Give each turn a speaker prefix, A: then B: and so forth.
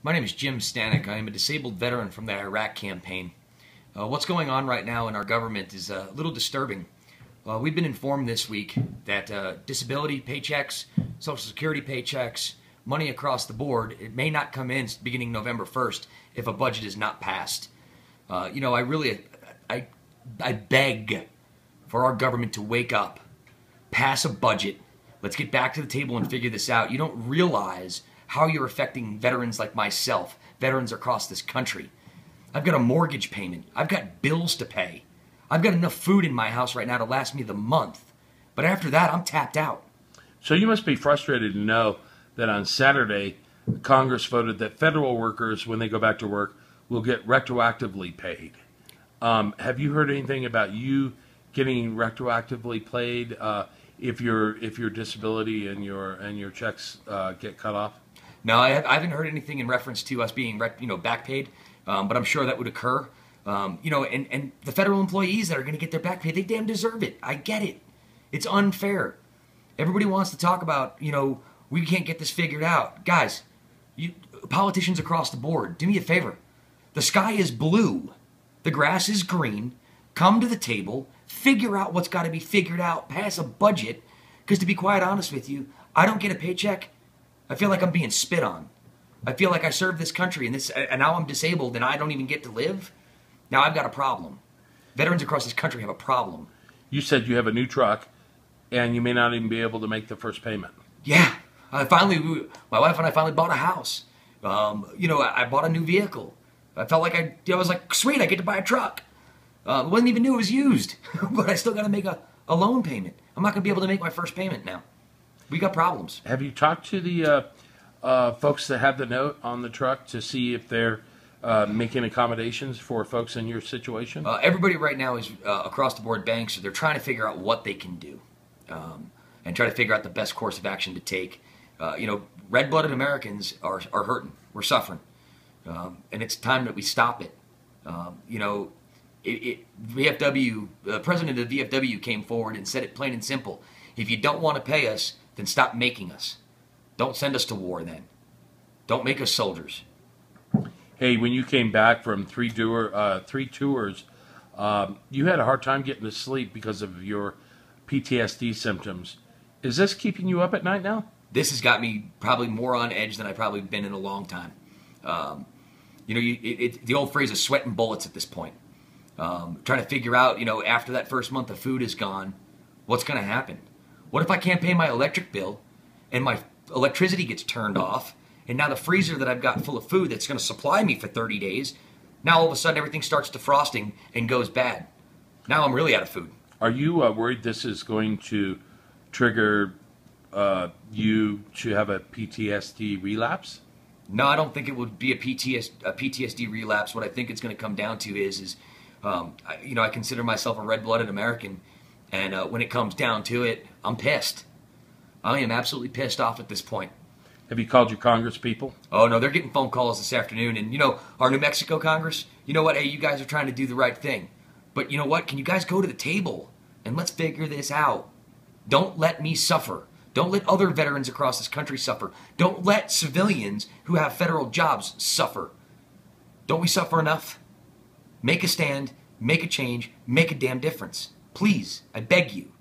A: My name is Jim Stanek. I am a disabled veteran from the Iraq campaign. What's going on right now in our government is a little disturbing. We've been informed this week that disability paychecks, Social Security paychecks, money across the board, it may not come in beginning November 1st if a budget is not passed. I beg for our government to wake up, pass a budget. Let's get back to the table and figure this out. You don't realize how you're affecting veterans like myself, veterans across this country. I've got a mortgage payment. I've got bills to pay. I've got enough food in my house right now to last me the month. But after that, I'm tapped out.
B: So you must be frustrated to know that on Saturday, Congress voted that federal workers, when they go back to work, will get retroactively paid. Have you heard anything about you getting retroactively paid if your disability and your checks get cut off?
A: No, I haven't heard anything in reference to us being back paid, but I'm sure that would occur. And the federal employees that are going to get their back pay, they damn deserve it. I get it. It's unfair. Everybody wants to talk about, we can't get this figured out. Guys, politicians across the board, do me a favor. The sky is blue. The grass is green. Come to the table. Figure out what's got to be figured out. Pass a budget. Because to be quite honest with you, I don't get a paycheck. I feel like I'm being spit on. I feel like I served this country and now I'm disabled and I don't even get to live. Now I've got a problem. Veterans across this country have a problem.
B: You said you have a new truck and you may not even be able to make the first payment.
A: Yeah. My wife and I finally bought a house. I bought a new vehicle. I felt like I was like, sweet, I get to buy a truck. Wasn't even new, it was used. But I still got to make a loan payment. I'm not going to be able to make my first payment now. We got problems.
B: Have you talked to the folks that have the note on the truck to see if they're making accommodations for folks in your situation?
A: Everybody right now is across the board banks. So they're trying to figure out what they can do and try to figure out the best course of action to take. Red-blooded Americans are hurting. We're suffering. And it's time that we stop it. VFW, the president of the VFW came forward and said it plain and simple. If you don't want to pay us, then stop making us. Don't send us to war then. Don't make us soldiers.
B: Hey, when you came back from three tours, you had a hard time getting to sleep because of your PTSD symptoms. Is this keeping you up at night now?
A: This has got me probably more on edge than I've probably been in a long time. The old phrase is sweating bullets at this point. Trying to figure out, after that first month of food is gone, what's going to happen? What if I can't pay my electric bill and my electricity gets turned off and now the freezer that I've got full of food that's going to supply me for 30 days, now all of a sudden everything starts defrosting and goes bad. Now I'm really out of food.
B: Are you worried this is going to trigger you to have a PTSD relapse?
A: No, I don't think it would be a PTSD relapse. What I think it's going to come down to is I consider myself a red-blooded American, and when it comes down to it, I'm pissed. I am absolutely pissed off at this point.
B: Have you called your Congress people?
A: Oh, no, they're getting phone calls this afternoon. And, our New Mexico Congress, you know what? Hey, you guys are trying to do the right thing. But you know what? Can you guys go to the table and let's figure this out? Don't let me suffer. Don't let other veterans across this country suffer. Don't let civilians who have federal jobs suffer. Don't we suffer enough? Make a stand, make a change, make a damn difference. Please, I beg you.